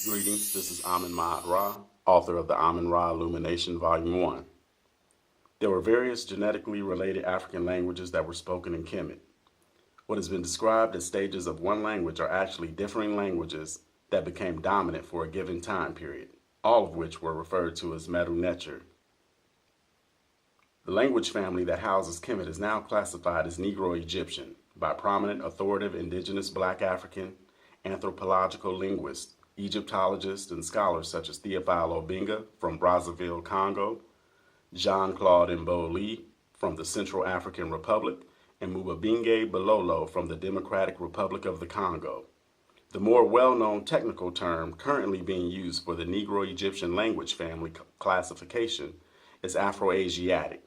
Greetings, this is Maat-Ra, author of the Maat-Ra Illumination Volume 1. There were various genetically related African languages that were spoken in Kemet. What has been described as stages of one language are actually differing languages that became dominant for a given time period, all of which were referred to as Medu Neter. The language family that houses Kemet is now classified as Negro-Egyptian by prominent authoritative indigenous Black African anthropological linguists, Egyptologists, and scholars such as Théophile Obenga from Brazzaville, Congo, Jean-Claude Mboli from the Central African Republic, and Mubabinge Bilolo from the Democratic Republic of the Congo. The more well-known technical term currently being used for the Negro-Egyptian language family classification is Afro-Asiatic.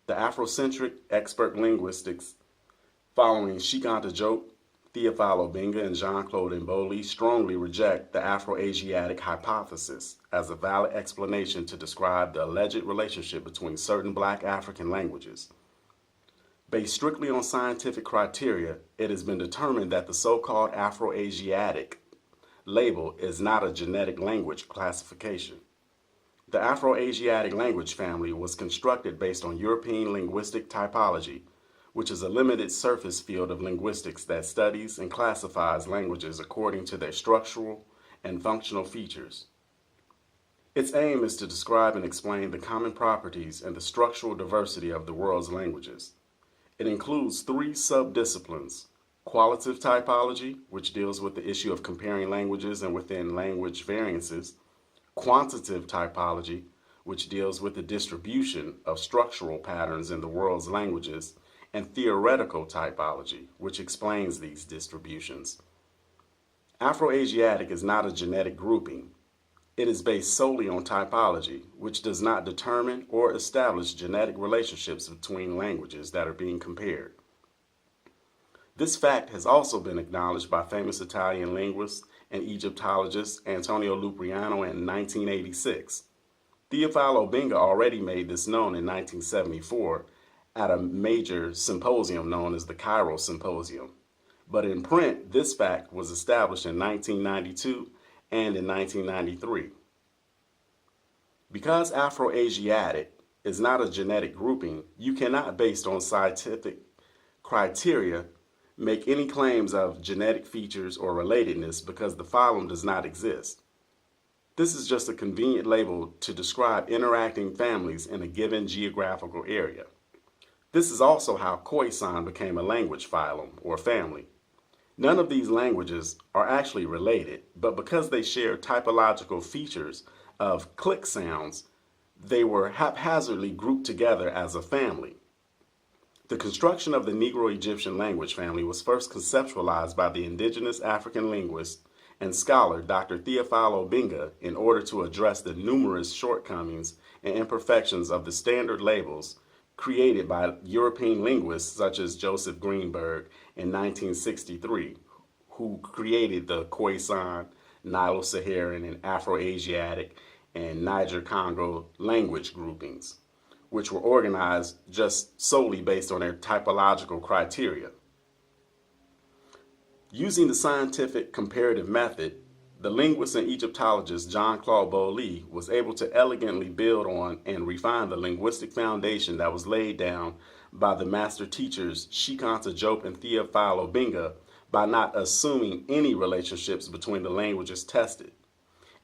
The Afrocentric expert linguistics following Cheikh Anta Diop, Théophile Obenga, and Jean-Claude Mboli strongly reject the Afro-Asiatic hypothesis as a valid explanation to describe the alleged relationship between certain Black African languages. Based strictly on scientific criteria, it has been determined that the so-called Afro-Asiatic label is not a genetic language classification. The Afro-Asiatic language family was constructed based on European linguistic typology, which is a limited surface field of linguistics that studies and classifies languages according to their structural and functional features. Its aim is to describe and explain the common properties and the structural diversity of the world's languages. It includes three subdisciplines: qualitative typology, which deals with the issue of comparing languages and within language variances; quantitative typology, which deals with the distribution of structural patterns in the world's languages; and theoretical typology, which explains these distributions. Afro-Asiatic is not a genetic grouping. It is based solely on typology, which does not determine or establish genetic relationships between languages that are being compared. This fact has also been acknowledged by famous Italian linguist and Egyptologist Antonio Lupriano in 1986. Théophile Obenga already made this known in 1974 at a major symposium known as the Cairo Symposium. But in print, this fact was established in 1992 and in 1993. Because Afro-Asiatic is not a genetic grouping, you cannot, based on scientific criteria, make any claims of genetic features or relatedness because the phylum does not exist. This is just a convenient label to describe interacting families in a given geographical area. This is also how Khoisan became a language phylum or family. None of these languages are actually related, but because they share typological features of click sounds, they were haphazardly grouped together as a family. The construction of the Negro-Egyptian language family was first conceptualized by the indigenous African linguist and scholar Dr. Théophile Obenga in order to address the numerous shortcomings and imperfections of the standard labels created by European linguists such as Joseph Greenberg in 1963, who created the Khoisan, Nilo-Saharan, and Afro-Asiatic, and Niger-Congo language groupings, which were organized just solely based on their typological criteria. Using the scientific comparative method, the linguist and Egyptologist Jean-Claude Mboli was able to elegantly build on and refine the linguistic foundation that was laid down by the master teachers Cheikh Anta Diop and Théophile Obenga by not assuming any relationships between the languages tested.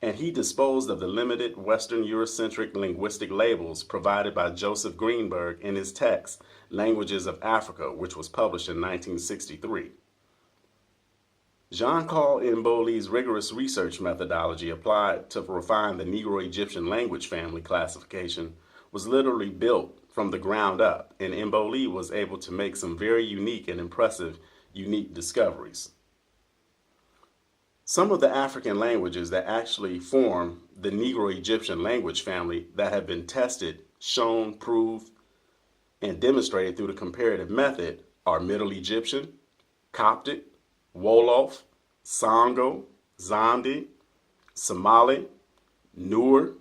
And he disposed of the limited Western Eurocentric linguistic labels provided by Joseph Greenberg in his text, Languages of Africa, which was published in 1963. Jean-Claude Mboli's rigorous research methodology applied to refine the Negro-Egyptian language family classification was literally built from the ground up, and Mboli was able to make some very unique and impressive unique discoveries. Some of the African languages that actually form the Negro-Egyptian language family that have been tested, shown, proved, and demonstrated through the comparative method are Middle Egyptian, Coptic, Wolof, Sango, Zandi, Somali, Nur,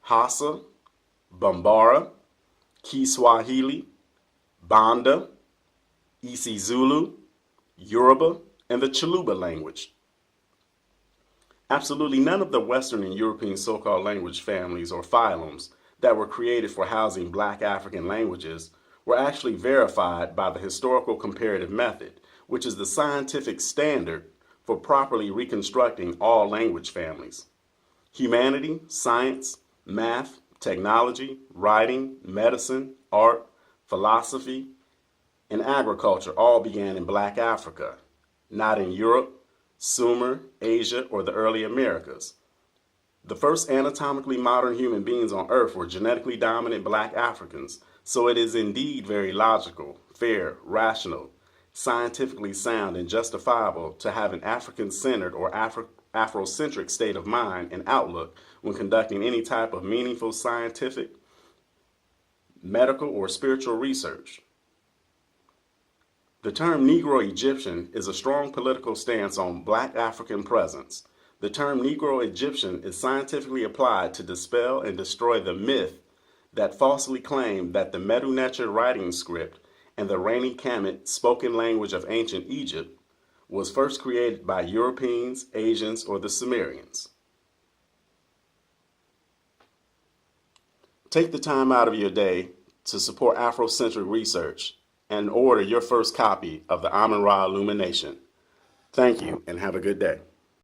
Hausa, Bambara, Kiswahili, Banda, isiZulu, Yoruba, and the Chiluba language. Absolutely none of the Western and European so-called language families or phylums that were created for housing Black African languages were actually verified by the historical comparative method, which is the scientific standard for properly reconstructing all language families. Humanity, science, math, technology, writing, medicine, art, philosophy, and agriculture all began in Black Africa, not in Europe, Sumer, Asia, or the early Americas. The first anatomically modern human beings on Earth were genetically dominant Black Africans, so it is indeed very logical, fair, rational, scientifically sound, and justifiable to have an African-centered or Afrocentric state of mind and outlook when conducting any type of meaningful scientific, medical, or spiritual research. The term Negro Egyptian is a strong political stance on Black African presence. The term Negro Egyptian is scientifically applied to dispel and destroy the myth that falsely claimed that the Medu Neter writing script and the Reni Kemet spoken language of ancient Egypt was first created by Europeans, Asians, or the Sumerians. Take the time out of your day to support Afrocentric research and order your first copy of the Maat-Ra Illumination. Thank you and have a good day.